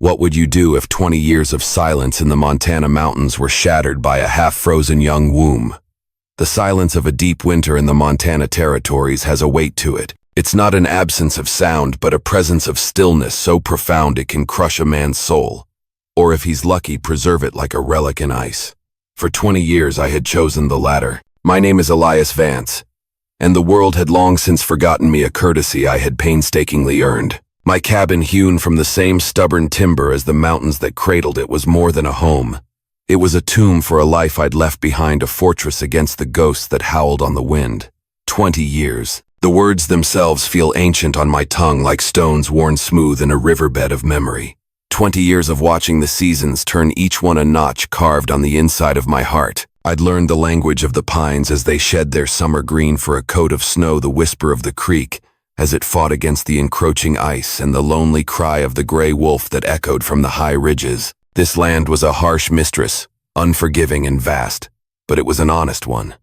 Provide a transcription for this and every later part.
What would you do if 20 years of silence in the Montana mountains were shattered by a half-frozen young womb? The silence of a deep winter in the Montana territories has a weight to it. It's not an absence of sound, but a presence of stillness so profound it can crush a man's soul. Or if he's lucky, preserve it like a relic in ice. For 20 years I had chosen the latter. My name is Elias Vance, and the world had long since forgotten me a courtesy I had painstakingly earned. My cabin, hewn from the same stubborn timber as the mountains that cradled it, was more than a home. It was a tomb for a life I'd left behind, a fortress against the ghosts that howled on the wind. 20 years. The words themselves feel ancient on my tongue, like stones worn smooth in a riverbed of memory. 20 years of watching the seasons turn each one a notch carved on the inside of my heart. I'd learned the language of the pines as they shed their summer green for a coat of snow, the whisper of the creek as it fought against the encroaching ice, and the lonely cry of the gray wolf that echoed from the high ridges. This land was a harsh mistress, unforgiving and vast, but it was an honest one.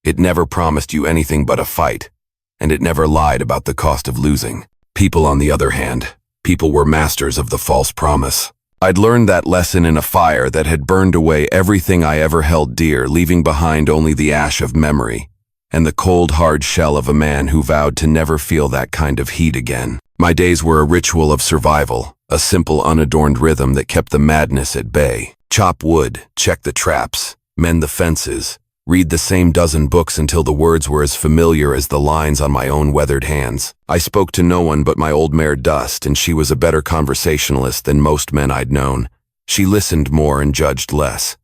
It never promised you anything but a fight, and it never lied about the cost of losing. People, on the other hand, people were masters of the false promise. I'd learned that lesson in a fire that had burned away everything I ever held dear, leaving behind only the ash of memory and the cold, hard shell of a man who vowed to never feel that kind of heat again. My days were a ritual of survival, a simple, unadorned rhythm that kept the madness at bay. Chop wood, check the traps, mend the fences, read the same dozen books until the words were as familiar as the lines on my own weathered hands. I spoke to no one but my old mare Dust, and she was a better conversationalist than most men I'd known. She listened more and judged less.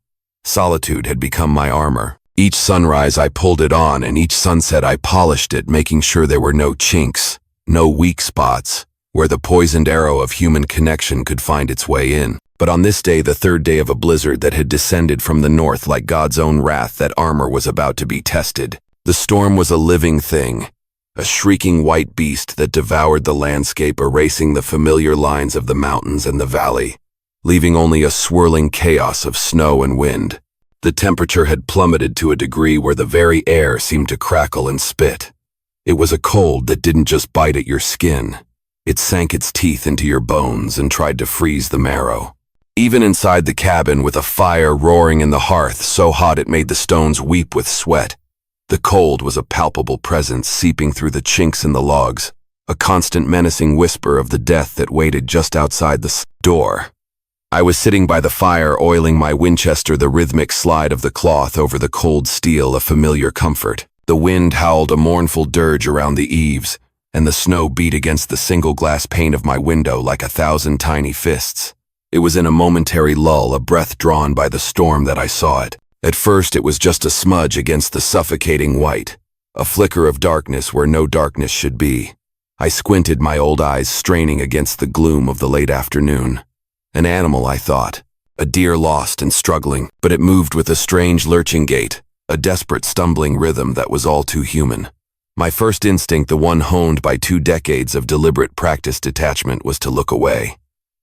Solitude had become my armor. Each sunrise I pulled it on, and each sunset I polished it, making sure there were no chinks, no weak spots, where the poisoned arrow of human connection could find its way in. But on this day, the third day of a blizzard that had descended from the north like God's own wrath, that armor was about to be tested. The storm was a living thing, a shrieking white beast that devoured the landscape, erasing the familiar lines of the mountains and the valley, leaving only a swirling chaos of snow and wind. The temperature had plummeted to a degree where the very air seemed to crackle and spit. It was a cold that didn't just bite at your skin. It sank its teeth into your bones and tried to freeze the marrow. Even inside the cabin, with a fire roaring in the hearth so hot it made the stones weep with sweat, the cold was a palpable presence seeping through the chinks in the logs, a constant menacing whisper of the death that waited just outside the door. I was sitting by the fire, oiling my Winchester, the rhythmic slide of the cloth over the cold steel a familiar comfort. The wind howled a mournful dirge around the eaves, and the snow beat against the single glass pane of my window like 1,000 tiny fists. It was in a momentary lull, a breath drawn by the storm, that I saw it. At first it was just a smudge against the suffocating white, a flicker of darkness where no darkness should be. I squinted, my old eyes straining against the gloom of the late afternoon. An animal, I thought, a deer lost and struggling, but it moved with a strange lurching gait, a desperate stumbling rhythm that was all too human. My first instinct, the one honed by 2 decades of deliberate practiced detachment, was to look away,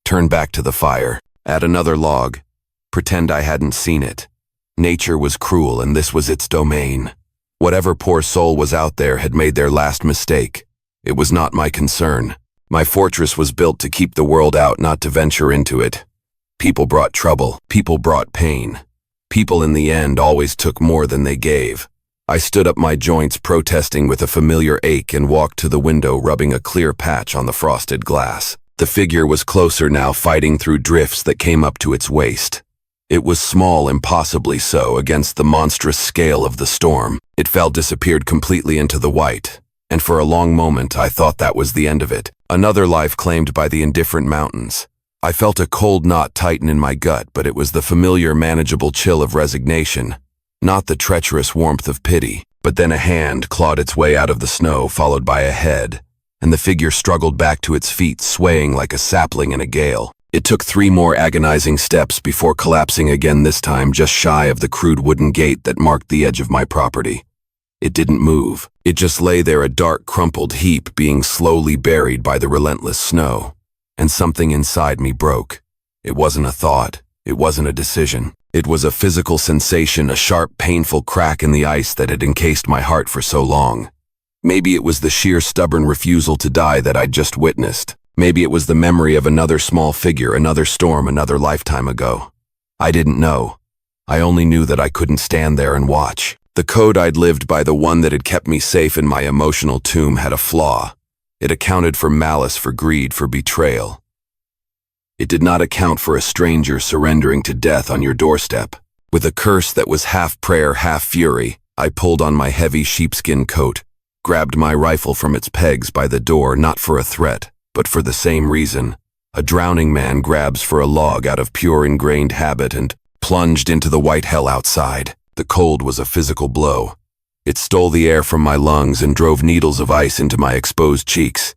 turn back to the fire, add another log, pretend I hadn't seen it. Nature was cruel, and this was its domain. Whatever poor soul was out there had made their last mistake. It was not my concern. My fortress was built to keep the world out, not to venture into it. People brought trouble. People brought pain. People, in the end, always took more than they gave. I stood up, my joints protesting with a familiar ache, and walked to the window, rubbing a clear patch on the frosted glass. The figure was closer now, fighting through drifts that came up to its waist. It was small, impossibly so, against the monstrous scale of the storm. It fell, disappeared completely into the white, and for a long moment I thought that was the end of it. Another life claimed by the indifferent mountains. I felt a cold knot tighten in my gut, but it was the familiar, manageable chill of resignation, not the treacherous warmth of pity. But then a hand clawed its way out of the snow, followed by a head, and the figure struggled back to its feet, swaying like a sapling in a gale. It took 3 more agonizing steps before collapsing again, this time just shy of the crude wooden gate that marked the edge of my property. It didn't move. It just lay there, a dark, crumpled heap, being slowly buried by the relentless snow. And something inside me broke. It wasn't a thought. It wasn't a decision. It was a physical sensation, a sharp, painful crack in the ice that had encased my heart for so long. Maybe it was the sheer stubborn refusal to die that I'd just witnessed. Maybe it was the memory of another small figure, another storm, another lifetime ago. I didn't know. I only knew that I couldn't stand there and watch. The code I'd lived by, the one that had kept me safe in my emotional tomb, had a flaw. It accounted for malice, for greed, for betrayal. It did not account for a stranger surrendering to death on your doorstep. With a curse that was half prayer, half fury, I pulled on my heavy sheepskin coat, grabbed my rifle from its pegs by the door, not for a threat, but for the same reason. A drowning man grabs for a log out of pure ingrained habit, and plunged into the white hell outside. The cold was a physical blow. It stole the air from my lungs and drove needles of ice into my exposed cheeks.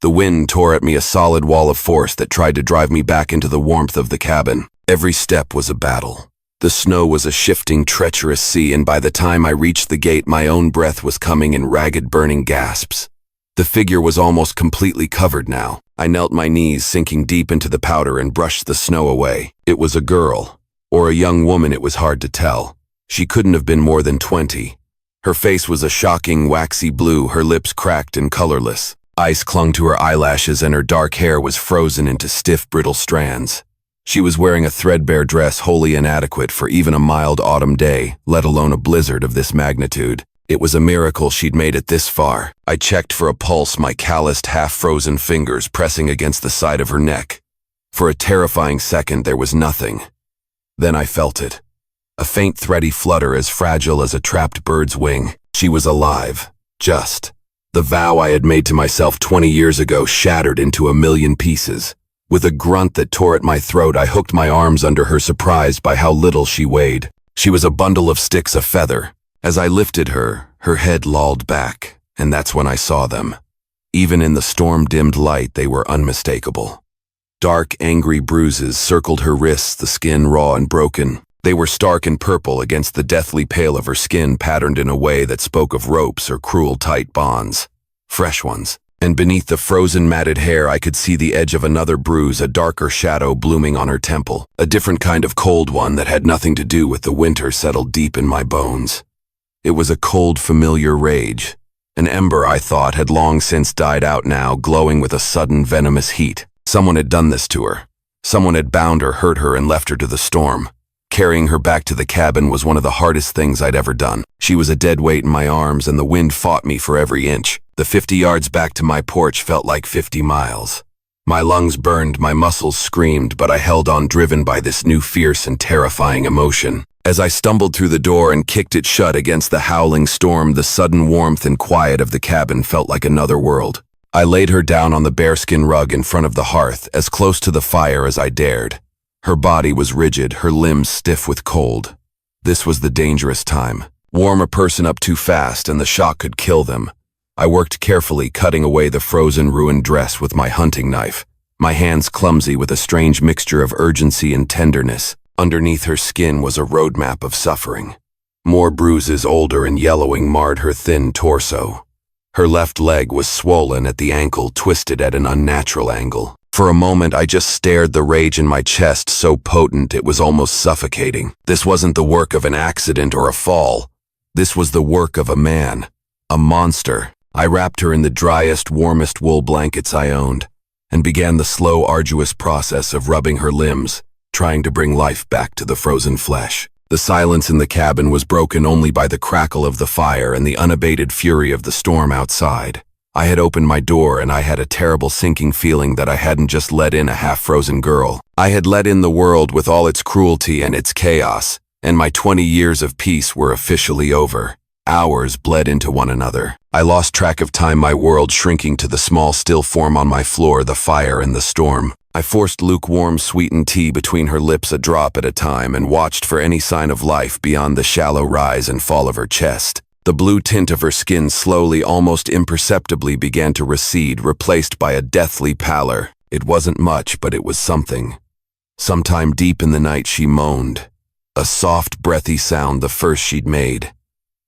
The wind tore at me, a solid wall of force that tried to drive me back into the warmth of the cabin. Every step was a battle. The snow was a shifting, treacherous sea, and by the time I reached the gate, my own breath was coming in ragged, burning gasps. The figure was almost completely covered now. I knelt, my knees sinking deep into the powder, and brushed the snow away. It was a girl, or a young woman, it was hard to tell. She couldn't have been more than 20. Her face was a shocking waxy blue, her lips cracked and colorless. Ice clung to her eyelashes, and her dark hair was frozen into stiff, brittle strands. She was wearing a threadbare dress wholly inadequate for even a mild autumn day, let alone a blizzard of this magnitude. It was a miracle she'd made it this far. I checked for a pulse, my calloused, half-frozen fingers pressing against the side of her neck. For a terrifying second, there was nothing. Then I felt it. A faint, thready flutter, as fragile as a trapped bird's wing. She was alive. Just. The vow I had made to myself 20 years ago shattered into a million pieces. With a grunt that tore at my throat, I hooked my arms under her, surprised by how little she weighed. She was a bundle of sticks, a feather. As I lifted her, her head lolled back, and that's when I saw them. Even in the storm-dimmed light, they were unmistakable. Dark, angry bruises circled her wrists, the skin raw and broken. They were stark and purple against the deathly pale of her skin, patterned in a way that spoke of ropes or cruel, tight bonds. Fresh ones. And beneath the frozen, matted hair, I could see the edge of another bruise, a darker shadow blooming on her temple. A different kind of cold one that had nothing to do with the winter settled deep in my bones. It was a cold, familiar rage. An ember, I thought, had long since died out now, glowing with a sudden, venomous heat. Someone had done this to her. Someone had bound her, hurt her, and left her to the storm. Carrying her back to the cabin was one of the hardest things I'd ever done. She was a dead weight in my arms, and the wind fought me for every inch. The 50 yards back to my porch felt like 50 miles. My lungs burned, my muscles screamed, but I held on, driven by this new fierce and terrifying emotion. As I stumbled through the door and kicked it shut against the howling storm, the sudden warmth and quiet of the cabin felt like another world. I laid her down on the bearskin rug in front of the hearth, as close to the fire as I dared. Her body was rigid, her limbs stiff with cold. This was the dangerous time. Warm a person up too fast, and the shock could kill them. I worked carefully, cutting away the frozen, ruined dress with my hunting knife, my hands clumsy with a strange mixture of urgency and tenderness. Underneath her skin was a roadmap of suffering. More bruises, older and yellowing, marred her thin torso. Her left leg was swollen at the ankle, twisted at an unnatural angle. For a moment, I just stared, the rage in my chest so potent it was almost suffocating. This wasn't the work of an accident or a fall. This was the work of a man. A monster. I wrapped her in the driest, warmest wool blankets I owned, and began the slow, arduous process of rubbing her limbs, trying to bring life back to the frozen flesh. The silence in the cabin was broken only by the crackle of the fire and the unabated fury of the storm outside. I had opened my door, and I had a terrible sinking feeling that I hadn't just let in a half-frozen girl. I had let in the world with all its cruelty and its chaos, and my 20 years of peace were officially over. Hours bled into one another. I lost track of time, my world shrinking to the small, still form on my floor, the fire and the storm. I forced lukewarm, sweetened tea between her lips, a drop at a time, and watched for any sign of life beyond the shallow rise and fall of her chest. The blue tint of her skin slowly, almost imperceptibly, began to recede, replaced by a deathly pallor. It wasn't much, but it was something. Sometime deep in the night she moaned. A soft, breathy sound, the first she'd made.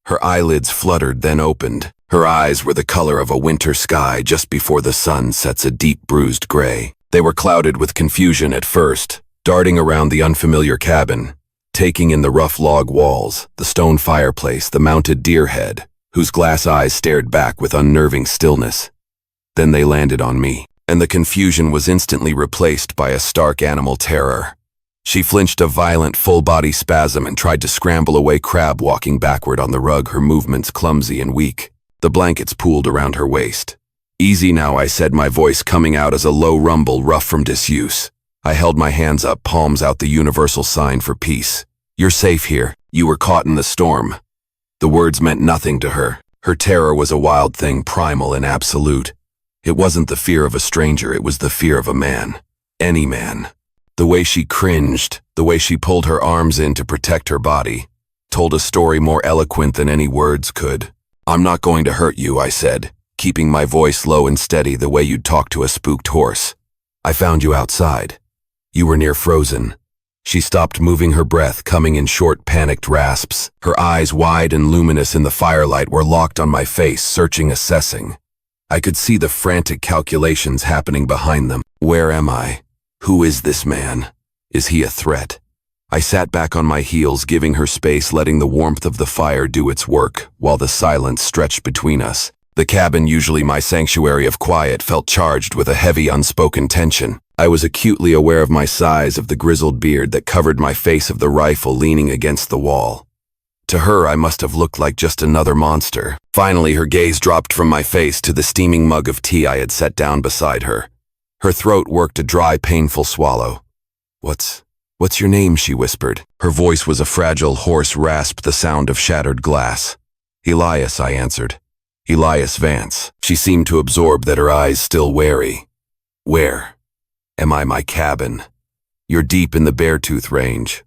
Her eyelids fluttered, then opened. Her eyes were the color of a winter sky just before the sun sets a deep, bruised gray. They were clouded with confusion at first, darting around the unfamiliar cabin, taking in the rough log walls, the stone fireplace, the mounted deer head, whose glass eyes stared back with unnerving stillness. Then they landed on me. and the confusion was instantly replaced by a stark animal terror. She flinched a violent full-body spasm and tried to scramble away, crab walking backward on the rug, her movements clumsy and weak. The blankets pooled around her waist. "Easy now," I said, my voice coming out as a low rumble rough from disuse. I held my hands up, palms out, the universal sign for peace. "You're safe here. You were caught in the storm." The words meant nothing to her. Her terror was a wild thing, primal and absolute. It wasn't the fear of a stranger, it was the fear of a man. Any man. The way she cringed, the way she pulled her arms in to protect her body, told a story more eloquent than any words could. "I'm not going to hurt you," I said, keeping my voice low and steady, the way you'd talk to a spooked horse. "I found you outside. You were near frozen." She stopped moving, her breath coming in short, panicked rasps. Her eyes, wide and luminous in the firelight, were locked on my face, searching, assessing. I could see the frantic calculations happening behind them. Where am I? Who is this man? Is he a threat? I sat back on my heels, giving her space, letting the warmth of the fire do its work, while the silence stretched between us. The cabin, usually my sanctuary of quiet, felt charged with a heavy, unspoken tension. I was acutely aware of my size, of the grizzled beard that covered my face, of the rifle leaning against the wall. To her, I must have looked like just another monster. Finally, her gaze dropped from my face to the steaming mug of tea I had set down beside her. Her throat worked a dry, painful swallow. What's your name?" she whispered. Her voice was a fragile, hoarse rasp, the sound of shattered glass. "Elias," I answered. "Elias Vance." She seemed to absorb that, her eyes still wary. "Where?" "Am I my cabin?" "You're deep in the Beartooth Range.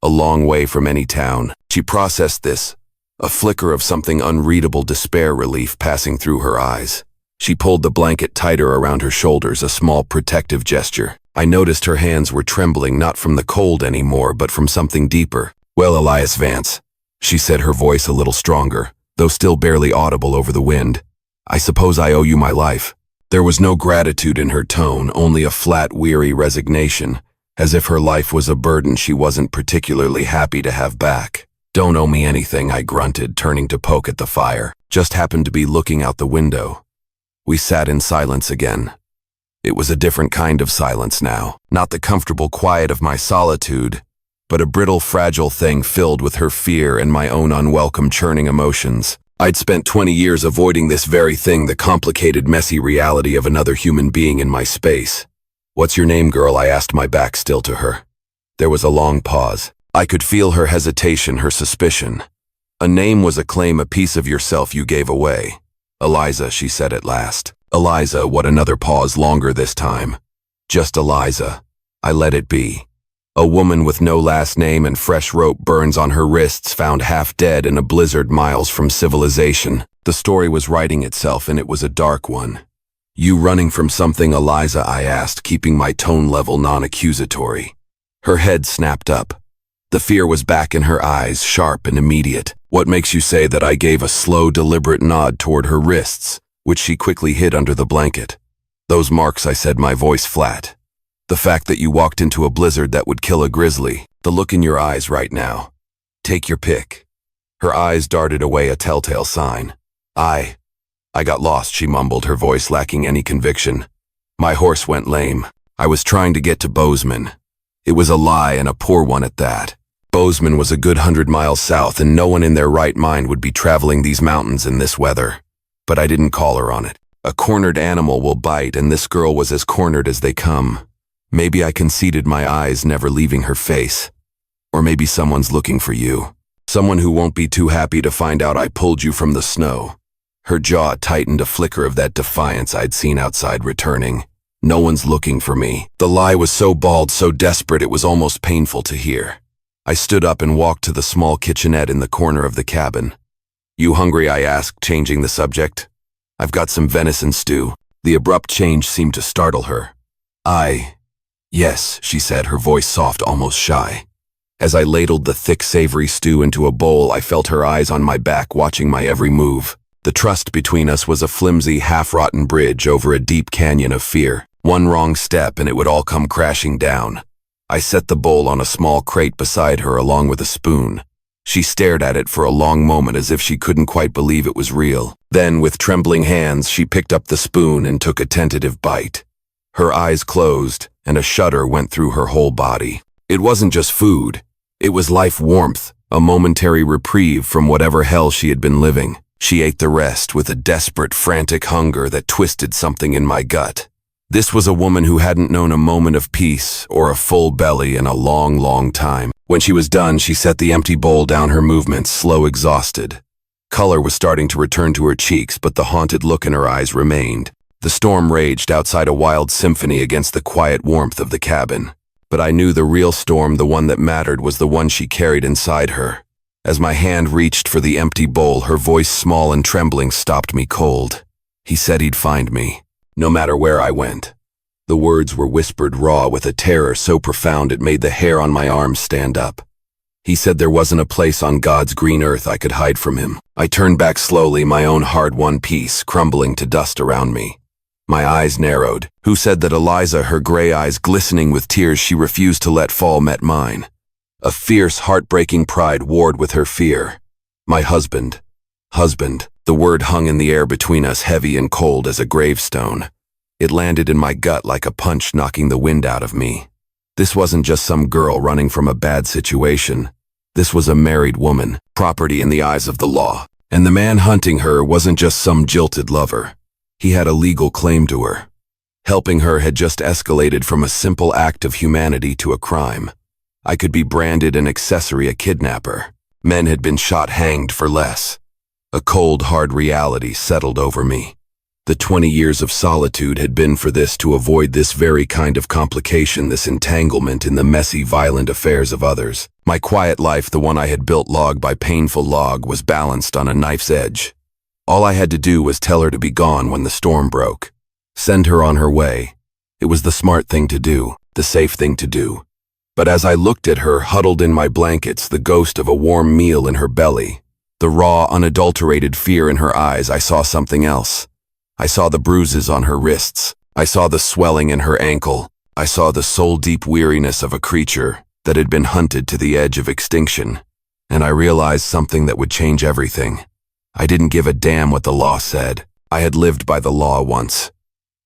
A long way from any town." She processed this, a flicker of something unreadable, despair, relief passing through her eyes. She pulled the blanket tighter around her shoulders, a small protective gesture. I noticed her hands were trembling, not from the cold anymore, but from something deeper. "Well, Elias Vance," she said, her voice a little stronger, though still barely audible over the wind. "I suppose I owe you my life." There was no gratitude in her tone, only a flat, weary resignation, as if her life was a burden she wasn't particularly happy to have back. "Don't owe me anything," I grunted, turning to poke at the fire. "Just happened to be looking out the window." We sat in silence again. It was a different kind of silence now, not the comfortable quiet of my solitude, but a brittle, fragile thing filled with her fear and my own unwelcome, churning emotions. I'd spent 20 years avoiding this very thing, the complicated, messy reality of another human being in my space. "What's your name, girl?" I asked, my back still to her. There was a long pause. I could feel her hesitation, her suspicion. "A name was a claim, a piece of yourself you gave away." "Eliza," she said at last. "Eliza." What, another pause, longer this time. "Just Eliza." I let it be. A woman with no last name and fresh rope burns on her wrists, found half dead in a blizzard miles from civilization. The story was writing itself, and it was a dark one. "You running from something, Eliza?" I asked, keeping my tone level, non-accusatory. Her head snapped up. The fear was back in her eyes, sharp and immediate. "What makes you say that?" I gave a slow, deliberate nod toward her wrists, which she quickly hid under the blanket. "Those marks," I said, my voice flat. "The fact that you walked into a blizzard that would kill a grizzly. The look in your eyes right now. Take your pick." Her eyes darted away, a telltale sign. I got lost," she mumbled, her voice lacking any conviction. "My horse went lame. I was trying to get to Bozeman. It was a lie, and a poor one at that. Bozeman was a good 100 miles south, and no one in their right mind would be traveling these mountains in this weather. But I didn't call her on it. A cornered animal will bite, and this girl was as cornered as they come. Maybe I conceded, my eyes never leaving her face. Or maybe someone's looking for you. Someone who won't be too happy to find out I pulled you from the snow." Her jaw tightened, a flicker of that defiance I'd seen outside returning. "No one's looking for me." The lie was so bald, so desperate, it was almost painful to hear. I stood up and walked to the small kitchenette in the corner of the cabin. "You hungry?" I asked, changing the subject. "I've got some venison stew." The abrupt change seemed to startle her. Yes," she said, her voice soft, almost shy. As I ladled the thick, savory stew into a bowl, I felt her eyes on my back, watching my every move. The trust between us was a flimsy, half-rotten bridge over a deep canyon of fear. One wrong step and it would all come crashing down. I set the bowl on a small crate beside her, along with a spoon. She stared at it for a long moment, as if she couldn't quite believe it was real. Then, with trembling hands, she picked up the spoon and took a tentative bite. Her eyes closed, and a shudder went through her whole body. It wasn't just food. It was life warmth, a momentary reprieve from whatever hell she had been living. She ate the rest with a desperate, frantic hunger that twisted something in my gut. This was a woman who hadn't known a moment of peace or a full belly in a long, long time. When she was done, she set the empty bowl down, her movements slow, exhausted. Color was starting to return to her cheeks, but the haunted look in her eyes remained. The storm raged outside, a wild symphony against the quiet warmth of the cabin. But I knew the real storm, the one that mattered, was the one she carried inside her. As my hand reached for the empty bowl, her voice, small and trembling, stopped me cold. He said he'd find me, no matter where I went. The words were whispered raw with a terror so profound it made the hair on my arms stand up. He said there wasn't a place on God's green earth I could hide from him. I turned back slowly, my own hard-won peace crumbling to dust around me. My eyes narrowed. Who said that Eliza, her gray eyes glistening with tears she refused to let fall, met mine? A fierce, heartbreaking pride warred with her fear. My husband. Husband. The word hung in the air between us, heavy and cold as a gravestone. It landed in my gut like a punch, knocking the wind out of me. This wasn't just some girl running from a bad situation. This was a married woman, property in the eyes of the law. And the man hunting her wasn't just some jilted lover. He had a legal claim to her. Helping her had just escalated from a simple act of humanity to a crime. I could be branded an accessory, a kidnapper. Men had been shot, hanged for less. A cold, hard reality settled over me. The 20 years of solitude had been for this, to avoid this very kind of complication, this entanglement in the messy, violent affairs of others. My quiet life, the one I had built log by painful log, was balanced on a knife's edge. All I had to do was tell her to be gone when the storm broke. Send her on her way. It was the smart thing to do, the safe thing to do. But as I looked at her, huddled in my blankets, the ghost of a warm meal in her belly, the raw, unadulterated fear in her eyes, I saw something else. I saw the bruises on her wrists. I saw the swelling in her ankle. I saw the soul-deep weariness of a creature that had been hunted to the edge of extinction. And I realized something that would change everything. I didn't give a damn what the law said. I had lived by the law once.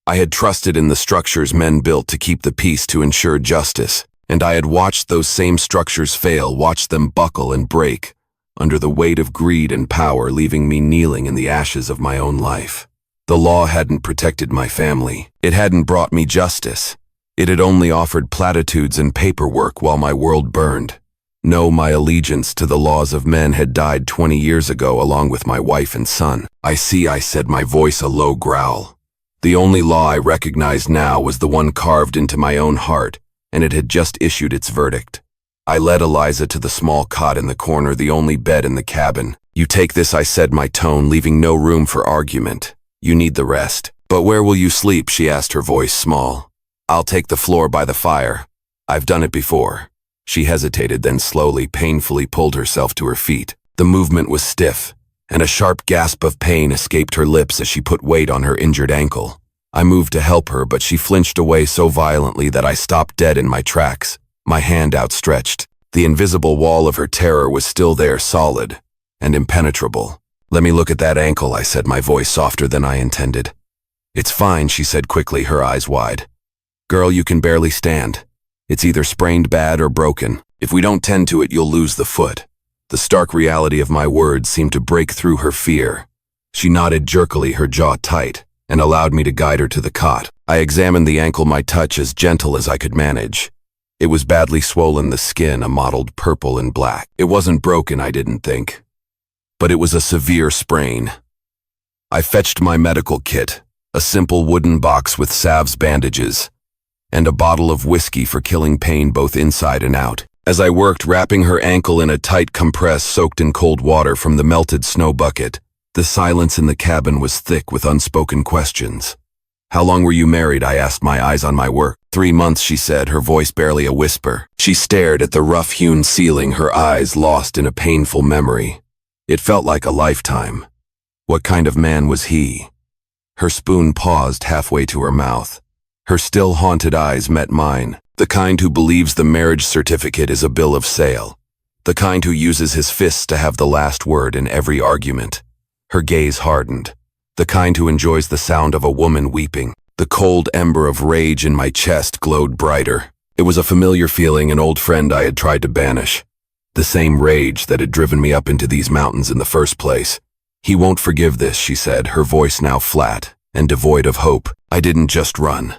I had trusted in the structures men built to keep the peace, to ensure justice. And I had watched those same structures fail, watched them buckle and break under the weight of greed and power, leaving me kneeling in the ashes of my own life. The law hadn't protected my family. It hadn't brought me justice. It had only offered platitudes and paperwork while my world burned. No, my allegiance to the laws of men had died 20 years ago, along with my wife and son. I see, I said, my voice a low growl. The only law I recognized now was the one carved into my own heart, and it had just issued its verdict. I led Eliza to the small cot in the corner, the only bed in the cabin. You take this, I said, my tone leaving no room for argument. You need the rest. But where will you sleep? She asked, her voice small. I'll take the floor by the fire. I've done it before. She hesitated, then slowly, painfully pulled herself to her feet. The movement was stiff, and a sharp gasp of pain escaped her lips as she put weight on her injured ankle. I moved to help her, but she flinched away so violently that I stopped dead in my tracks, my hand outstretched. The invisible wall of her terror was still there, solid and impenetrable. Let me look at that ankle, I said, my voice softer than I intended. It's fine, she said quickly, her eyes wide. Girl, you can barely stand. It's either sprained bad or broken. If we don't tend to it, you'll lose the foot. The stark reality of my words seemed to break through her fear. She nodded jerkily, her jaw tight, and allowed me to guide her to the cot. I examined the ankle, my touch as gentle as I could manage. It was badly swollen, the skin a mottled purple and black. It wasn't broken, I didn't think, but it was a severe sprain. I fetched my medical kit, a simple wooden box with salves, bandages, and a bottle of whiskey for killing pain both inside and out. As I worked, wrapping her ankle in a tight compress soaked in cold water from the melted snow bucket, the silence in the cabin was thick with unspoken questions. How long were you married? I asked, my eyes on my work. 3 months, she said, her voice barely a whisper. She stared at the rough-hewn ceiling, her eyes lost in a painful memory. It felt like a lifetime. What kind of man was he? Her spoon paused halfway to her mouth. Her still haunted eyes met mine. The kind who believes the marriage certificate is a bill of sale. The kind who uses his fists to have the last word in every argument. Her gaze hardened. The kind who enjoys the sound of a woman weeping. The cold ember of rage in my chest glowed brighter. It was a familiar feeling, an old friend I had tried to banish. The same rage that had driven me up into these mountains in the first place. "He won't forgive this," she said, her voice now flat and devoid of hope. I didn't just run.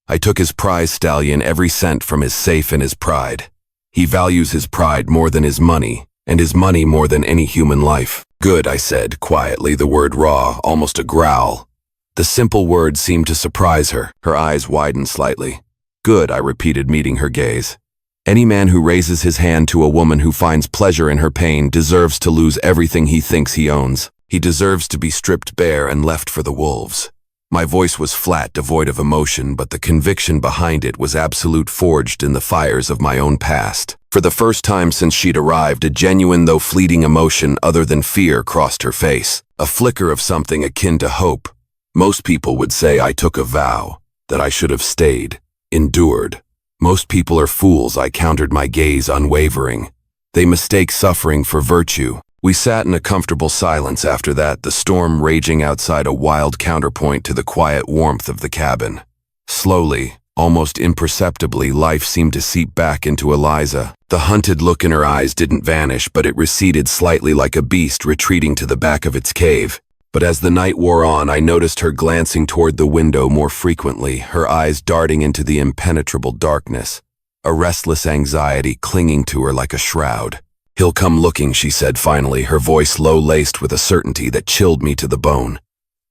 I took his prize stallion, every cent from his safe, and his pride. He values his pride more than his money, and his money more than any human life. "Good," I said, quietly, the word raw, almost a growl. The simple word seemed to surprise her. Her eyes widened slightly. "Good," I repeated, meeting her gaze. "Any man who raises his hand to a woman who finds pleasure in her pain deserves to lose everything he thinks he owns. He deserves to be stripped bare and left for the wolves." My voice was flat, devoid of emotion, but the conviction behind it was absolute, forged in the fires of my own past. For the first time since she'd arrived, a genuine though fleeting emotion other than fear crossed her face. A flicker of something akin to hope. Most people would say I took a vow, that I should have stayed, endured. "Most people are fools," I countered, my gaze unwavering. "They mistake suffering for virtue." We sat in a comfortable silence after that, the storm raging outside, a wild counterpoint to the quiet warmth of the cabin. Slowly, almost imperceptibly, life seemed to seep back into Eliza. The hunted look in her eyes didn't vanish, but it receded slightly, like a beast retreating to the back of its cave. But as the night wore on, I noticed her glancing toward the window more frequently, her eyes darting into the impenetrable darkness, a restless anxiety clinging to her like a shroud. "He'll come looking," she said finally, her voice low-laced with a certainty that chilled me to the bone.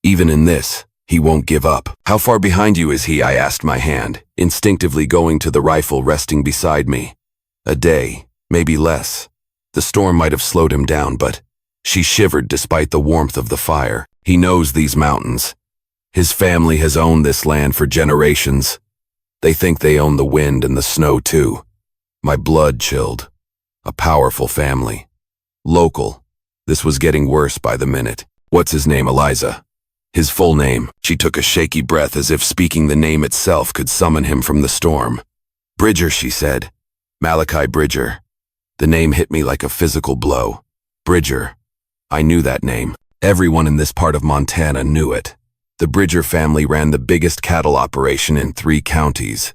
"Even in this, he won't give up." "How far behind you is he?" I asked, my hand instinctively going to the rifle resting beside me. "A day, maybe less." The storm might have slowed him down, but she shivered despite the warmth of the fire. "He knows these mountains. His family has owned this land for generations. They think they own the wind and the snow too." My blood chilled. A powerful family. Local. This was getting worse by the minute. "What's his name, Eliza?" "His full name." She took a shaky breath, as if speaking the name itself could summon him from the storm. "Bridger," she said. "Malachi Bridger." The name hit me like a physical blow. Bridger. I knew that name. Everyone in this part of Montana knew it. The Bridger family ran the biggest cattle operation in 3 counties.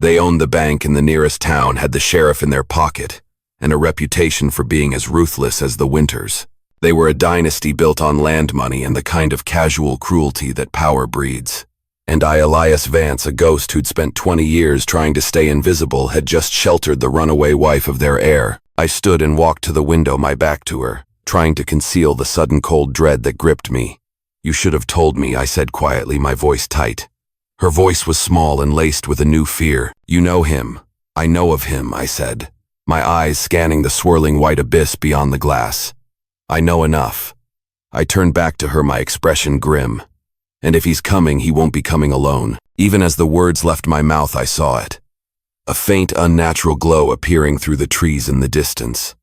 They owned the bank in the nearest town, had the sheriff in their pocket, and a reputation for being as ruthless as the Winters. They were a dynasty built on land money and the kind of casual cruelty that power breeds. And I, Elias Vance, a ghost who'd spent 20 years trying to stay invisible, had just sheltered the runaway wife of their heir. I stood and walked to the window, my back to her, trying to conceal the sudden cold dread that gripped me. "You should have told me," I said quietly, my voice tight. Her voice was small and laced with a new fear. "You know him." "I know of him," I said, my eyes scanning the swirling white abyss beyond the glass. "I know enough." I turned back to her, my expression grim. "And if he's coming, he won't be coming alone." Even as the words left my mouth, I saw it. A faint, unnatural glow appearing through the trees in the distance.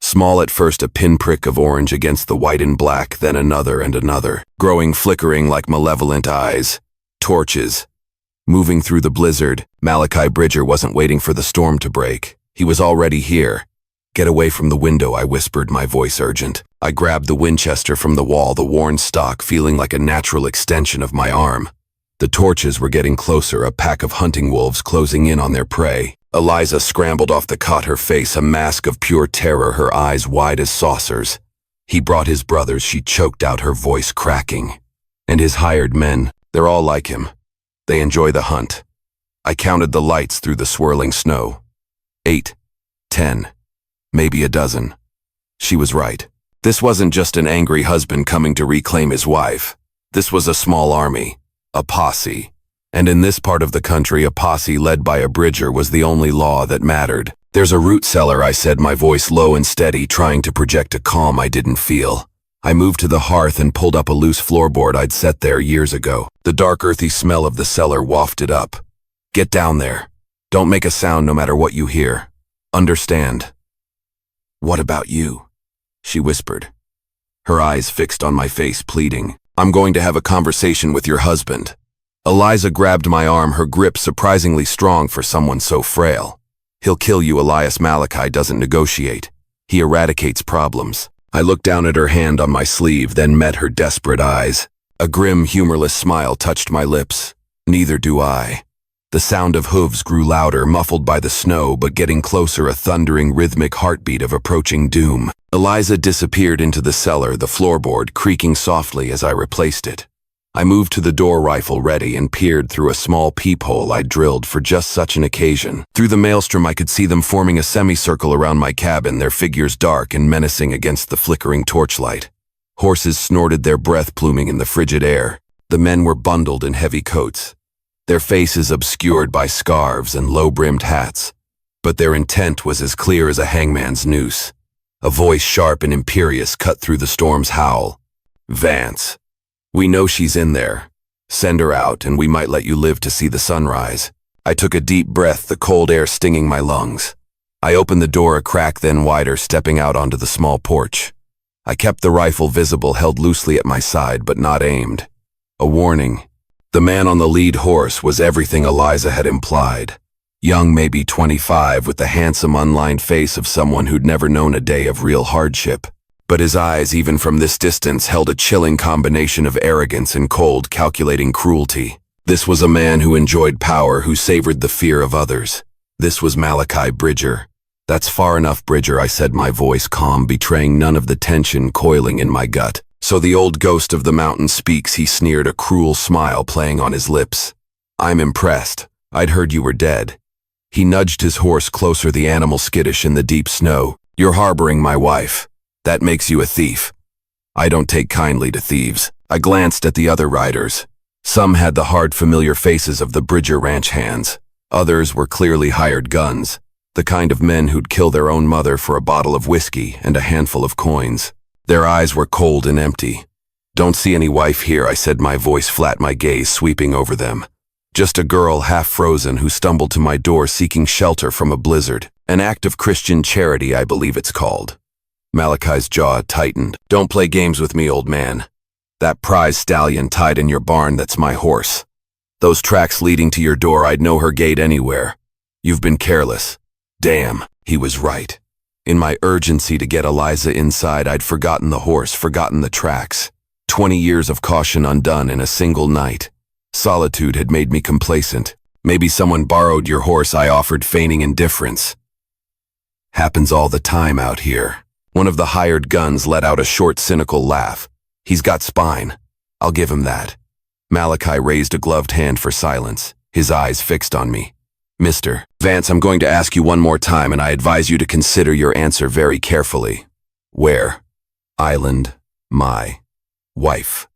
Small at first, a pinprick of orange against the white and black, then another and another, growing, flickering like malevolent eyes. Torches. Moving through the blizzard, Malachi Bridger wasn't waiting for the storm to break. He was already here. "Get away from the window," I whispered, my voice urgent. I grabbed the Winchester from the wall, the worn stock feeling like a natural extension of my arm. The torches were getting closer, a pack of hunting wolves closing in on their prey. Eliza scrambled off the cot, her face a mask of pure terror, her eyes wide as saucers. "He brought his brothers," she choked out, her voice cracking. "And his hired men, they're all like him. They enjoy the hunt." I counted the lights through the swirling snow. 8, 10, maybe a dozen. She was right. This wasn't just an angry husband coming to reclaim his wife. This was a small army, a posse. And in this part of the country, a posse led by a Bridger was the only law that mattered. "There's a root cellar," I said, my voice low and steady, trying to project a calm I didn't feel. I moved to the hearth and pulled up a loose floorboard I'd set there years ago. The dark, earthy smell of the cellar wafted up. "Get down there. Don't make a sound no matter what you hear. Understand?" "What about you?" she whispered, her eyes fixed on my face, pleading. "I'm going to have a conversation with your husband." Eliza grabbed my arm, her grip surprisingly strong for someone so frail. "He'll kill you." Elias Malachi doesn't negotiate. He eradicates problems. I looked down at her hand on my sleeve, then met her desperate eyes. A grim, humorless smile touched my lips. Neither do I. The sound of hooves grew louder, muffled by the snow, but getting closer, a thundering, rhythmic heartbeat of approaching doom. Eliza disappeared into the cellar, the floorboard creaking softly as I replaced it. I moved to the door, rifle ready, and peered through a small peephole I'd drilled for just such an occasion. Through the maelstrom I could see them forming a semicircle around my cabin, their figures dark and menacing against the flickering torchlight. Horses snorted, their breath pluming in the frigid air. The men were bundled in heavy coats, their faces obscured by scarves and low-brimmed hats, but their intent was as clear as a hangman's noose. A voice sharp and imperious cut through the storm's howl. "Vance, we know she's in there. Send her out, and we might let you live to see the sunrise." I took a deep breath, the cold air stinging my lungs. I opened the door a crack, then wider, stepping out onto the small porch. I kept the rifle visible, held loosely at my side, but not aimed. A warning. The man on the lead horse was everything Eliza had implied. Young, maybe 25, with the handsome, unlined face of someone who'd never known a day of real hardship. But his eyes, even from this distance, held a chilling combination of arrogance and cold, calculating cruelty. This was a man who enjoyed power, who savored the fear of others. This was Malachi Bridger. "That's far enough, Bridger," I said, my voice calm, betraying none of the tension coiling in my gut. "So the old ghost of the mountain speaks," he sneered, a cruel smile playing on his lips. "I'm impressed. I'd heard you were dead." He nudged his horse closer, the animal skittish in the deep snow. "You're harboring my wife. That makes you a thief." "I don't take kindly to thieves." I glanced at the other riders. Some had the hard, familiar faces of the Bridger ranch hands. Others were clearly hired guns, the kind of men who'd kill their own mother for a bottle of whiskey and a handful of coins. Their eyes were cold and empty. "Don't see any wife here," I said, my voice flat, my gaze sweeping over them. "Just a girl, half frozen, who stumbled to my door seeking shelter from a blizzard. An act of Christian charity, I believe it's called." Malachi's jaw tightened. "Don't play games with me, old man. That prize stallion tied in your barn, that's my horse. Those tracks leading to your door, I'd know her gait anywhere. You've been careless." Damn, he was right. In my urgency to get Eliza inside, I'd forgotten the horse, forgotten the tracks. 20 years of caution undone in a single night. Solitude had made me complacent. "Maybe someone borrowed your horse," I offered, feigning indifference. "Happens all the time out here." One of the hired guns let out a short, cynical laugh. "He's got spine. I'll give him that." Malachi raised a gloved hand for silence, his eyes fixed on me. "Mr. Vance, I'm going to ask you one more time, and I advise you to consider your answer very carefully. Where? Island, my wife."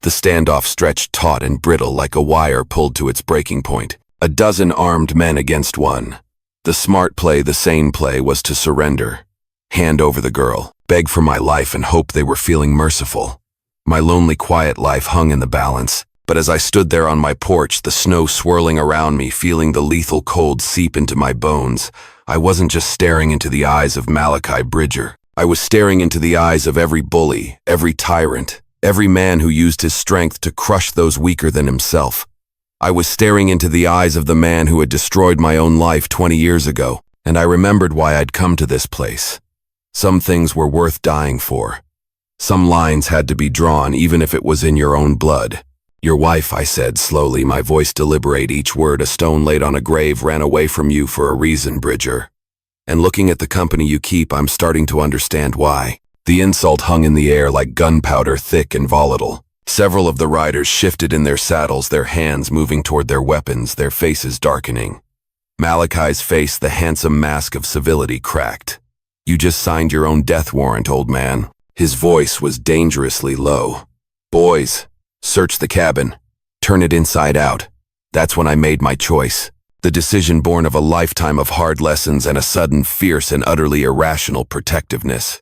The standoff stretched taut and brittle like a wire pulled to its breaking point. A dozen armed men against one. The smart play, the sane play, was to surrender. Hand over the girl, beg for my life, and hope they were feeling merciful. My lonely, quiet life hung in the balance. But as I stood there on my porch, the snow swirling around me, feeling the lethal cold seep into my bones, I wasn't just staring into the eyes of Malachi Bridger. I was staring into the eyes of every bully, every tyrant, every man who used his strength to crush those weaker than himself. I was staring into the eyes of the man who had destroyed my own life 20 years ago, and I remembered why I'd come to this place. Some things were worth dying for. Some lines had to be drawn, even if it was in your own blood. "Your wife," I said slowly, my voice deliberate, each word a stone laid on a grave, "ran away from you for a reason, Bridger. And looking at the company you keep, I'm starting to understand why." The insult hung in the air like gunpowder, thick and volatile. Several of the riders shifted in their saddles, their hands moving toward their weapons, their faces darkening. Malachi's face, the handsome mask of civility, cracked. "You just signed your own death warrant, old man." His voice was dangerously low. "Boys, search the cabin. Turn it inside out." That's when I made my choice. The decision born of a lifetime of hard lessons and a sudden, fierce, and utterly irrational protectiveness.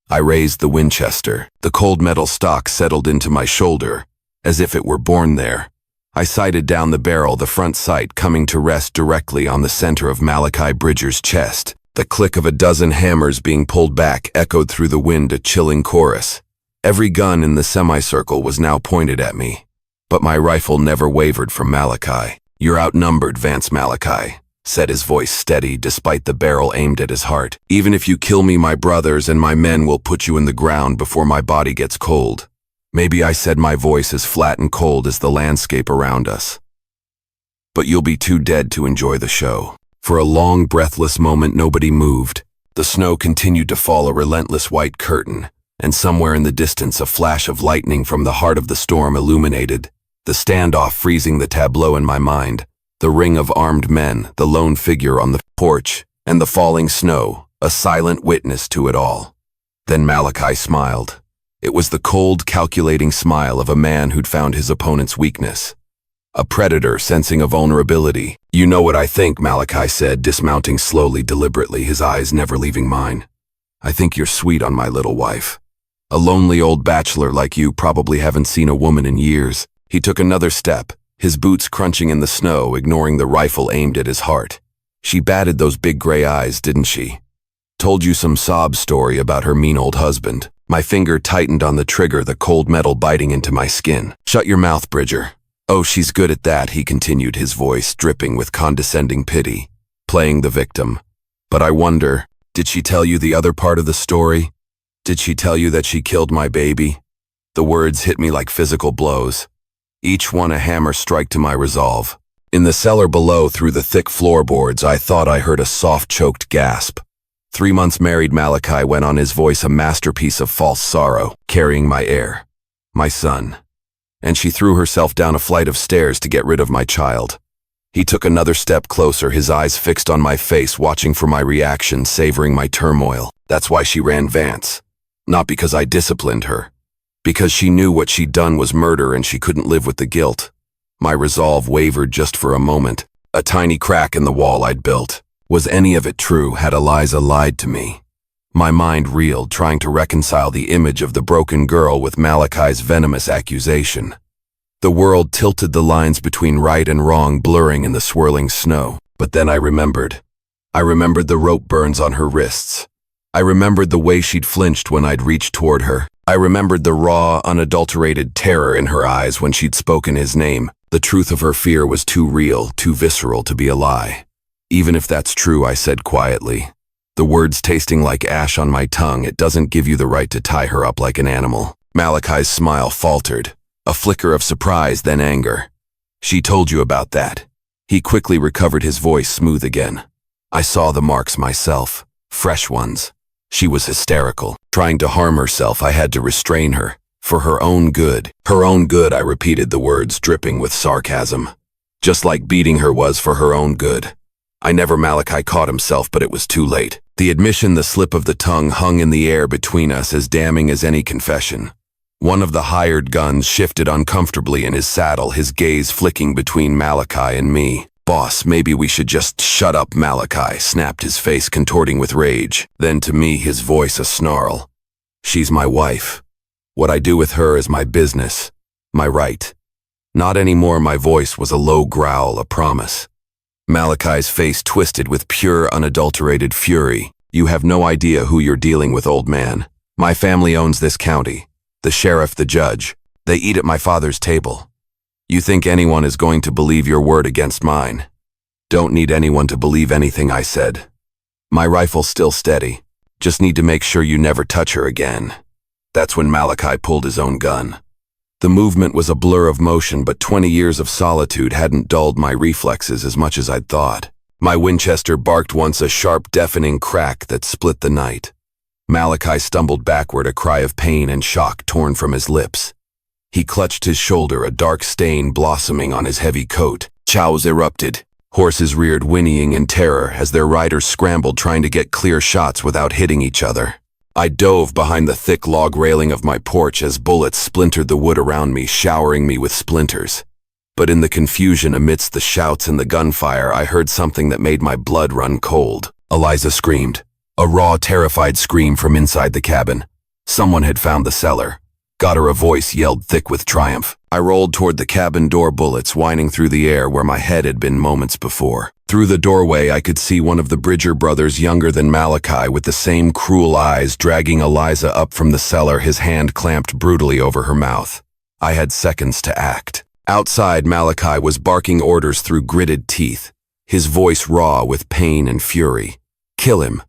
I raised the Winchester. The cold metal stock settled into my shoulder, as if it were born there. I sighted down the barrel, the front sight coming to rest directly on the center of Malachi Bridger's chest. The click of a dozen hammers being pulled back echoed through the wind, a chilling chorus. Every gun in the semicircle was now pointed at me, but my rifle never wavered from Malachi. "You're outnumbered, Vance." Malachi said, his voice steady despite the barrel aimed at his heart. "Even if you kill me, my brothers and my men will put you in the ground before my body gets cold." Maybe I said, my voice as flat and cold as the landscape around us. but you'll be too dead to enjoy the show." For a long, breathless moment, nobody moved. The snow continued to fall, a relentless white curtain, and somewhere in the distance a flash of lightning from the heart of the storm illuminated the standoff, freezing the tableau in my mind. The ring of armed men, the lone figure on the porch, and the falling snow, a silent witness to it all. Then Malachi smiled. It was the cold, calculating smile of a man who'd found his opponent's weakness. A predator sensing a vulnerability. "You know what I think," Malachi said, dismounting slowly, deliberately, his eyes never leaving mine. "I think you're sweet on my little wife. A lonely old bachelor like you probably haven't seen a woman in years." He took another step, his boots crunching in the snow, ignoring the rifle aimed at his heart. "She batted those big gray eyes, didn't she? Told you some sob story about her mean old husband." My finger tightened on the trigger, the cold metal biting into my skin. "Shut your mouth, Bridger." "Oh, she's good at that," he continued, his voice dripping with condescending pity, playing the victim. "But I wonder, did she tell you the other part of the story? Did she tell you that she killed my baby?" The words hit me like physical blows, each one a hammer strike to my resolve. In the cellar below, through the thick floorboards, I thought I heard a soft, choked gasp. 3 months married, Malachi went on, his voice a masterpiece of false sorrow, carrying my heir, my son. And she threw herself down a flight of stairs to get rid of my child. He took another step closer, his eyes fixed on my face, watching for my reaction, savoring my turmoil. "That's why she ran Vance. Not because I disciplined her. Because she knew what she'd done was murder and she couldn't live with the guilt." My resolve wavered just for a moment. A tiny crack in the wall I'd built. Was any of it true? Had Eliza lied to me? My mind reeled, trying to reconcile the image of the broken girl with Malachi's venomous accusation. The world tilted, the lines between right and wrong blurring in the swirling snow. But then I remembered. I remembered the rope burns on her wrists. I remembered the way she'd flinched when I'd reached toward her. I remembered the raw, unadulterated terror in her eyes when she'd spoken his name. The truth of her fear was too real, too visceral to be a lie. "Even if that's true," I said quietly, the words tasting like ash on my tongue, "it doesn't give you the right to tie her up like an animal." Malachi's smile faltered, a flicker of surprise, then anger. "She told you about that." He quickly recovered, his voice smooth again. "I saw the marks myself, fresh ones. She was hysterical, trying to harm herself. I had to restrain her. For her own good." "Her own good," I repeated, the words dripping with sarcasm. "Just like beating her was for her own good." I never. Malachi caught himself, but it was too late. The admission, the slip of the tongue, hung in the air between us, as damning as any confession. One of the hired guns shifted uncomfortably in his saddle, his gaze flicking between Malachi and me. "Boss, maybe we should just shut up," Malachi snapped, his face contorting with rage. Then to me, his voice a snarl. "She's my wife. What I do with her is my business, my right." Not anymore. My voice was a low growl, a promise. Malachi's face twisted with pure, unadulterated fury. "You have no idea who you're dealing with, old man. My family owns this county. The sheriff, the judge. They eat at my father's table. You think anyone is going to believe your word against mine?" "Don't need anyone to believe anything," I said. "My rifle's still steady. Just need to make sure you never touch her again." That's when Malachi pulled his own gun. The movement was a blur of motion, but 20 years of solitude hadn't dulled my reflexes as much as I'd thought. My Winchester barked once, a sharp, deafening crack that split the night. Malachi stumbled backward, a cry of pain and shock torn from his lips. He clutched his shoulder, a dark stain blossoming on his heavy coat. Chows erupted. Horses reared, whinnying in terror as their riders scrambled, trying to get clear shots without hitting each other. I dove behind the thick log railing of my porch as bullets splintered the wood around me, showering me with splinters. But in the confusion amidst the shouts and the gunfire, I heard something that made my blood run cold. Eliza screamed. A raw, terrified scream from inside the cabin. Someone had found the cellar. "Got her," a voice yelled, thick with triumph. I rolled toward the cabin door, bullets whining through the air where my head had been moments before. Through the doorway, I could see one of the Bridger brothers, younger than Malachi, with the same cruel eyes, dragging Eliza up from the cellar, his hand clamped brutally over her mouth. I had seconds to act. Outside, Malachi was barking orders through gritted teeth, his voice raw with pain and fury. "Kill him.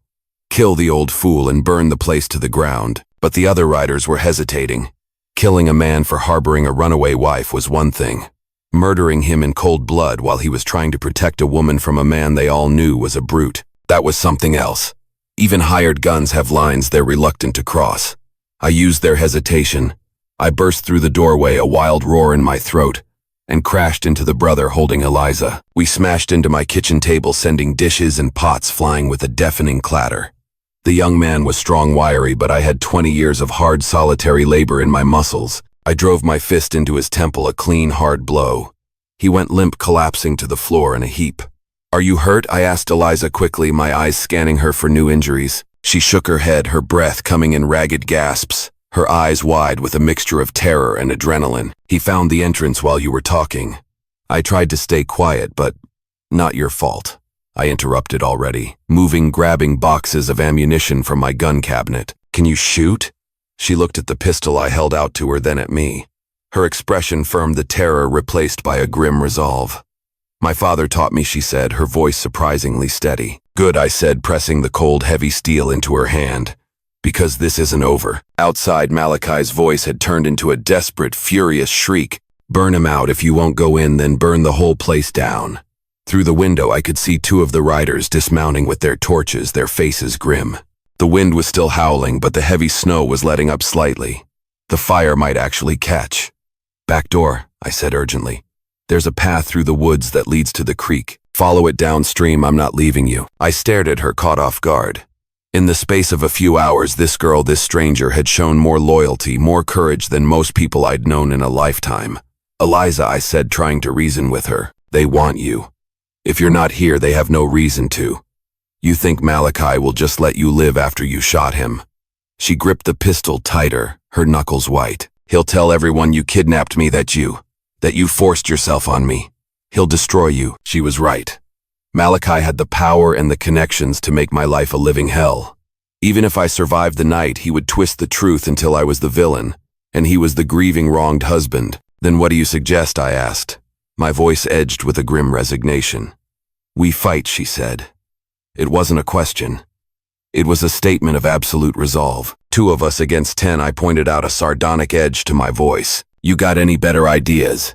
Kill the old fool and burn the place to the ground." But the other riders were hesitating. Killing a man for harboring a runaway wife was one thing. murdering him in cold blood while he was trying to protect a woman from a man they all knew was a brute. That was something else. Even hired guns have lines they're reluctant to cross. I used their hesitation. I burst through the doorway, a wild roar in my throat, and crashed into the brother holding Eliza. We smashed into my kitchen table, sending dishes and pots flying with a deafening clatter. The young man was strong, wiry, but I had 20 years of hard, solitary labor in my muscles. I drove my fist into his temple, a clean, hard blow. He went limp, collapsing to the floor in a heap. "Are you hurt?" I asked Eliza quickly, my eyes scanning her for new injuries. She shook her head, her breath coming in ragged gasps, her eyes wide with a mixture of terror and adrenaline. "He found the entrance while you were talking. I tried to stay quiet, but not your fault." I interrupted already, grabbing boxes of ammunition from my gun cabinet. "Can you shoot?" She looked at the pistol I held out to her, then at me. Her expression firmed, the terror replaced by a grim resolve. "My father taught me," she said, her voice surprisingly steady. "Good," I said, pressing the cold, heavy steel into her hand. "Because this isn't over." Outside, Malachi's voice had turned into a desperate, furious shriek. "Burn him out. If you won't go in, then burn the whole place down." Through the window, I could see two of the riders dismounting with their torches, their faces grim. The wind was still howling, but the heavy snow was letting up slightly. The fire might actually catch. "Back door," I said urgently. "There's a path through the woods that leads to the creek. Follow it downstream. I'm not leaving you." I stared at her, caught off guard. In the space of a few hours, this girl, this stranger, had shown more loyalty, more courage than most people I'd known in a lifetime. "Eliza," I said, trying to reason with her, "they want you. If you're not here, they have no reason to. You think Malachi will just let you live after you shot him?" She gripped the pistol tighter, her knuckles white. "He'll tell everyone you kidnapped me, that you forced yourself on me. He'll destroy you." She was right. Malachi had the power and the connections to make my life a living hell. Even if I survived the night, he would twist the truth until I was the villain, and he was the grieving, wronged husband. "Then what do you suggest?" I asked, my voice edged with a grim resignation. "We fight," she said. It wasn't a question. It was a statement of absolute resolve. 2 of us against 10, I pointed out, a sardonic edge to my voice. "You got any better ideas?"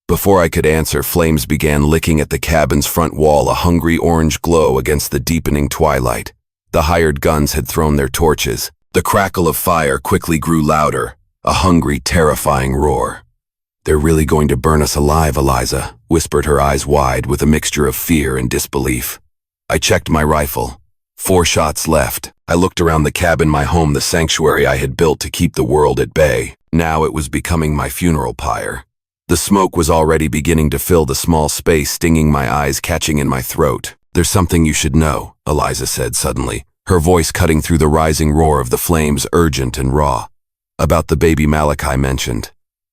Before I could answer, flames began licking at the cabin's front wall, a hungry orange glow against the deepening twilight. The hired guns had thrown their torches. The crackle of fire quickly grew louder, a hungry, terrifying roar. "They're really going to burn us alive," Eliza whispered, her eyes wide with a mixture of fear and disbelief. I checked my rifle. 4 shots left. I looked around the cabin, my home, the sanctuary I had built to keep the world at bay. Now it was becoming my funeral pyre. The smoke was already beginning to fill the small space, stinging my eyes, catching in my throat. "There's something you should know," Eliza said suddenly, her voice cutting through the rising roar of the flames, urgent and raw. "About the baby Malachi mentioned."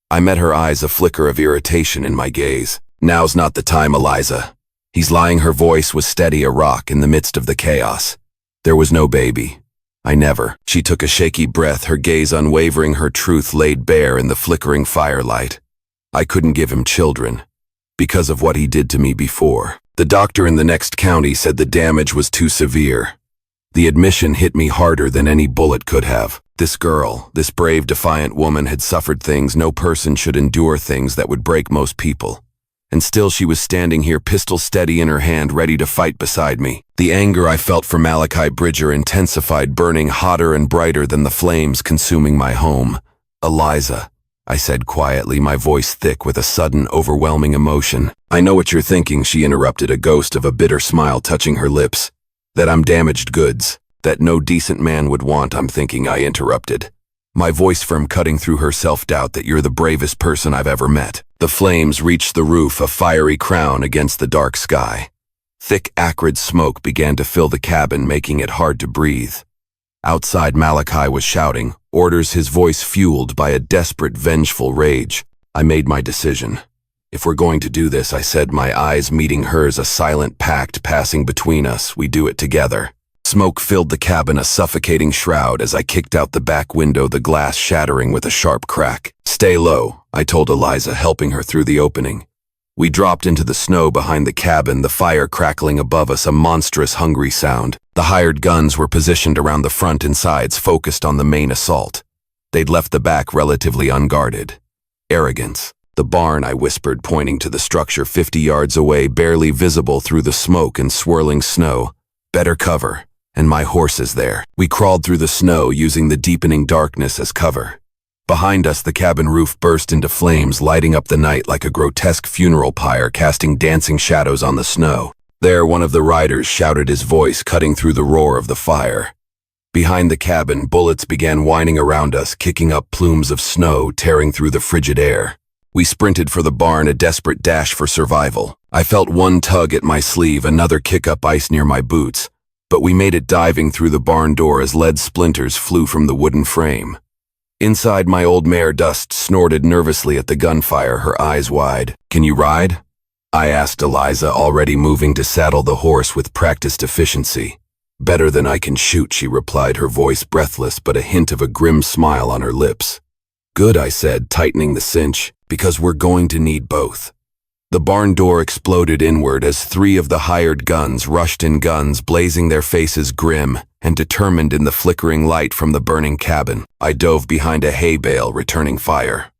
I met her eyes, a flicker of irritation in my gaze. "Now's not the time, Eliza. He's lying." Her voice was steady, a rock in the midst of the chaos. "There was no baby. I never." She took a shaky breath, her gaze unwavering, her truth laid bare in the flickering firelight. "I couldn't give him children, because of what he did to me before. The doctor in the next county said the damage was too severe. The admission hit me harder than any bullet could have. This girl, this brave, defiant woman, had suffered things. No person should endure things that would break most people. And still she was standing here, pistol steady in her hand, ready to fight beside me. The anger I felt for Malachi Bridger intensified, burning hotter and brighter than the flames consuming my home. "Eliza," I said quietly, my voice thick with a sudden, overwhelming emotion. "I know what you're thinking," she interrupted, a ghost of a bitter smile touching her lips. "That I'm damaged goods, that no decent man would want." "I'm thinking," I interrupted, my voice firm, cutting through her self-doubt, "that you're the bravest person I've ever met." The flames reached the roof, a fiery crown against the dark sky. Thick, acrid smoke began to fill the cabin, making it hard to breathe. Outside, Malachi was shouting, orders, his voice fueled by a desperate, vengeful rage. I made my decision. "If we're going to do this," I said, my eyes meeting hers, a silent pact passing between us, "we do it together." Smoke filled the cabin, a suffocating shroud, as I kicked out the back window, the glass shattering with a sharp crack. "Stay low," I told Eliza, helping her through the opening. We dropped into the snow behind the cabin, the fire crackling above us, a monstrous, hungry sound. The hired guns were positioned around the front and sides, focused on the main assault. They'd left the back relatively unguarded. Arrogance. The barn, I whispered, pointing to the structure 50 yards away, barely visible through the smoke and swirling snow. Better cover, and my horse is there. We crawled through the snow, using the deepening darkness as cover. Behind us, the cabin roof burst into flames, lighting up the night like a grotesque funeral pyre, casting dancing shadows on the snow. There, one of the riders shouted, his voice cutting through the roar of the fire. Behind the cabin, bullets began whining around us, kicking up plumes of snow, tearing through the frigid air. We sprinted for the barn, a desperate dash for survival. I felt one tug at my sleeve, another kick up ice near my boots, but we made it, diving through the barn door as lead splinters flew from the wooden frame. Inside, my old mare Dust snorted nervously at the gunfire, her eyes wide. "Can you ride?" I asked Eliza, already moving to saddle the horse with practiced efficiency. "Better than I can shoot," she replied, her voice breathless but a hint of a grim smile on her lips. "Good," I said, tightening the cinch, "because we're going to need both." The barn door exploded inward as 3 of the hired guns rushed in, guns blazing, their faces grim and determined in the flickering light from the burning cabin. I dove behind a hay bale, returning fire.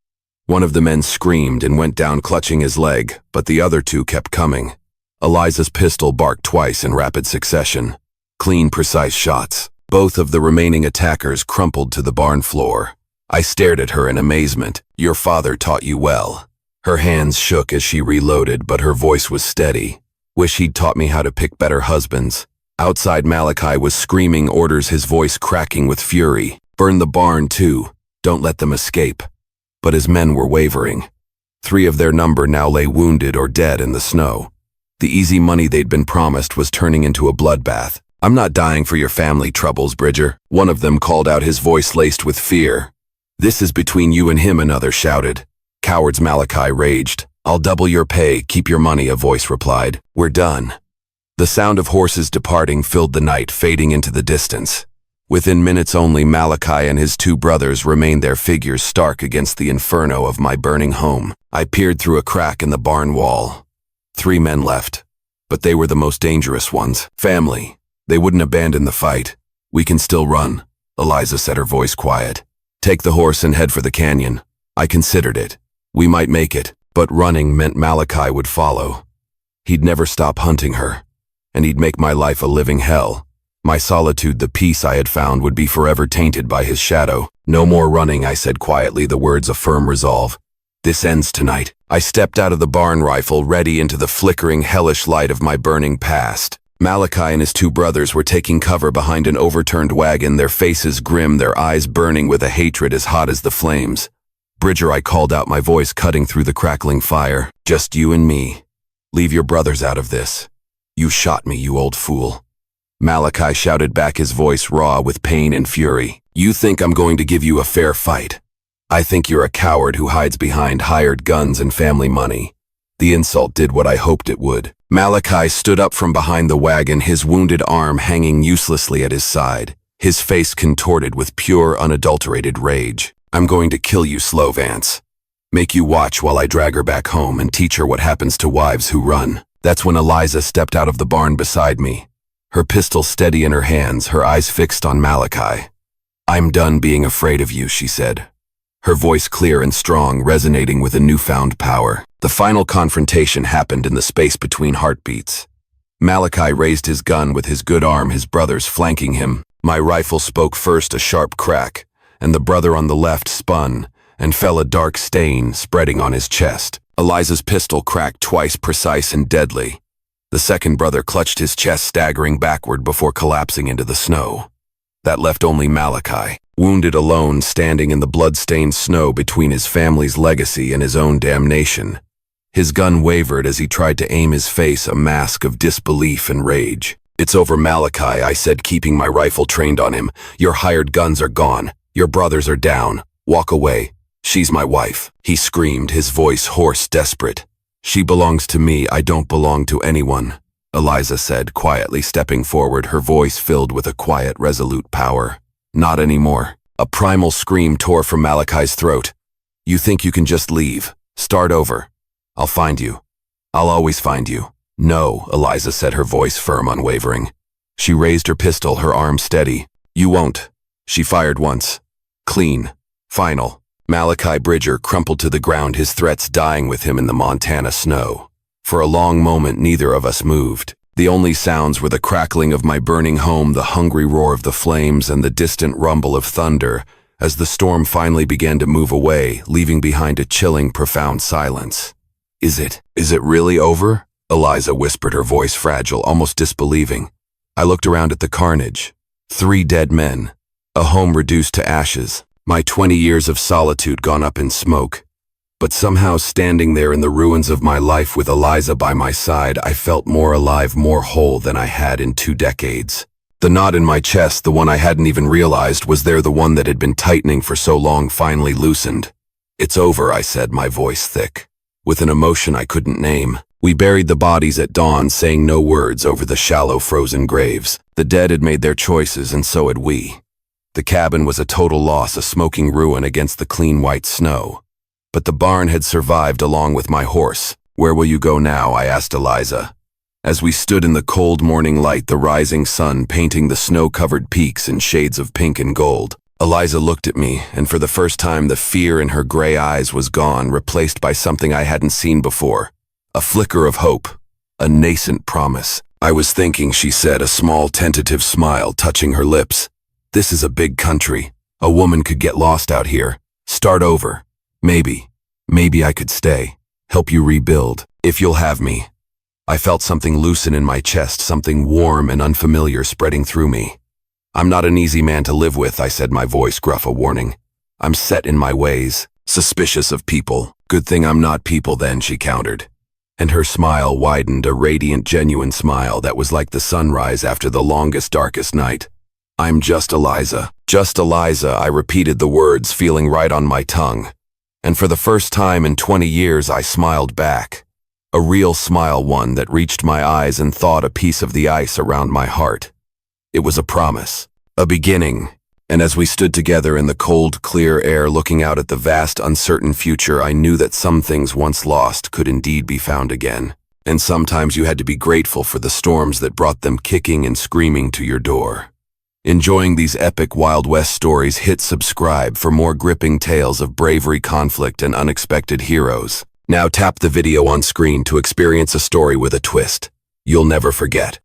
One of the men screamed and went down, clutching his leg, but the other 2 kept coming. Eliza's pistol barked twice in rapid succession. Clean, precise shots. Both of the remaining attackers crumpled to the barn floor. I stared at her in amazement. "Your father taught you well." Her hands shook as she reloaded, but her voice was steady. "Wish he'd taught me how to pick better husbands." Outside, Malachi was screaming orders, his voice cracking with fury. "Burn the barn too. Don't let them escape." But his men were wavering. 3 of their number now lay wounded or dead in the snow. The easy money they'd been promised was turning into a bloodbath. "I'm not dying for your family troubles, Bridger," one of them called out, his voice laced with fear. "This is between you and him," another shouted. "Cowards," Malachi raged. "I'll double your pay, keep your money," a voice replied. "We're done." The sound of horses departing filled the night, fading into the distance. Within minutes only, Malachi and his 2 brothers remained, their figures stark against the inferno of my burning home. I peered through a crack in the barn wall. 3 men left, but they were the most dangerous ones. Family. They wouldn't abandon the fight. "We can still run," Eliza said, her voice quiet. "Take the horse and head for the canyon." I considered it. We might make it, but running meant Malachi would follow. He'd never stop hunting her, and he'd make my life a living hell. My solitude, the peace I had found, would be forever tainted by his shadow. "No more running," I said quietly, the words a firm resolve. "This ends tonight." I stepped out of the barn, rifle ready, into the flickering, hellish light of my burning past. Malachi and his 2 brothers were taking cover behind an overturned wagon, their faces grim, their eyes burning with a hatred as hot as the flames. "Bridger," I called out, my voice cutting through the crackling fire. "Just you and me. Leave your brothers out of this." "You shot me, you old fool." Malachi shouted back, his voice raw with pain and fury. "You think I'm going to give you a fair fight? I think you're a coward who hides behind hired guns and family money." The insult did what I hoped it would. Malachi stood up from behind the wagon, his wounded arm hanging uselessly at his side, his face contorted with pure, unadulterated rage. "I'm going to kill you, slow Vance. Make you watch while I drag her back home and teach her what happens to wives who run." That's when Eliza stepped out of the barn beside me, her pistol steady in her hands, her eyes fixed on Malachi. "I'm done being afraid of you," she said, her voice clear and strong, resonating with a newfound power. The final confrontation happened in the space between heartbeats. Malachi raised his gun with his good arm, his brothers flanking him. My rifle spoke first, a sharp crack, and the brother on the left spun and fell, a dark stain spreading on his chest. Eliza's pistol cracked twice, precise and deadly. The second brother clutched his chest, staggering backward before collapsing into the snow. That left only Malachi, wounded, alone, standing in the blood-stained snow between his family's legacy and his own damnation. His gun wavered as he tried to aim, his face a mask of disbelief and rage. "It's over, Malachi," I said, keeping my rifle trained on him. "Your hired guns are gone. Your brothers are down. Walk away. She's my wife." He screamed, his voice hoarse, desperate. "She belongs to me. I don't belong to anyone," Eliza said, quietly stepping forward, her voice filled with a quiet, resolute power. "Not anymore." A primal scream tore from Malachi's throat. "You think you can just leave? Start over? I'll find you. I'll always find you." "No," Eliza said, her voice firm, unwavering. She raised her pistol, her arm steady. "You won't." She fired once. Clean. Final. Malachi Bridger crumpled to the ground, his threats dying with him in the Montana snow. For a long moment, neither of us moved. The only sounds were the crackling of my burning home, the hungry roar of the flames, and the distant rumble of thunder as the storm finally began to move away, leaving behind a chilling, profound silence. Is it really over? Eliza whispered, her voice fragile, almost disbelieving. I looked around at the carnage. 3 dead men. A home reduced to ashes. My 20 years of solitude gone up in smoke. But somehow, standing there in the ruins of my life with Eliza by my side, I felt more alive, more whole than I had in 2 decades. The knot in my chest, the one I hadn't even realized was there, the one that had been tightening for so long, finally loosened. It's over, I said, my voice thick, with an emotion I couldn't name. We buried the bodies at dawn, saying no words over the shallow, frozen graves. The dead had made their choices, and so had we. The cabin was a total loss, a smoking ruin against the clean white snow. But the barn had survived along with my horse. Where will you go now? I asked Eliza. As we stood in the cold morning light, the rising sun painting the snow-covered peaks in shades of pink and gold, Eliza looked at me, and for the first time the fear in her gray eyes was gone, replaced by something I hadn't seen before. A flicker of hope, a nascent promise. I was thinking, she said, a small tentative smile touching her lips. This is a big country. A woman could get lost out here. Start over. Maybe I could stay. Help you rebuild, if you'll have me. I felt something loosen in my chest, something warm and unfamiliar spreading through me. I'm not an easy man to live with, I said, my voice gruff a warning. I'm set in my ways, suspicious of people. Good thing I'm not people then, she countered. And her smile widened, a radiant, genuine smile that was like the sunrise after the longest, darkest night. I'm just Eliza. Just Eliza, I repeated the words, feeling right on my tongue. And for the first time in 20 years, I smiled back. A real smile, one that reached my eyes and thawed a piece of the ice around my heart. It was a promise, a beginning, and as we stood together in the cold, clear air looking out at the vast, uncertain future, I knew that some things once lost could indeed be found again. And sometimes you had to be grateful for the storms that brought them kicking and screaming to your door. Enjoying these epic Wild West stories? Hit subscribe for more gripping tales of bravery, conflict, and unexpected heroes. Now tap the video on screen to experience a story with a twist you'll never forget.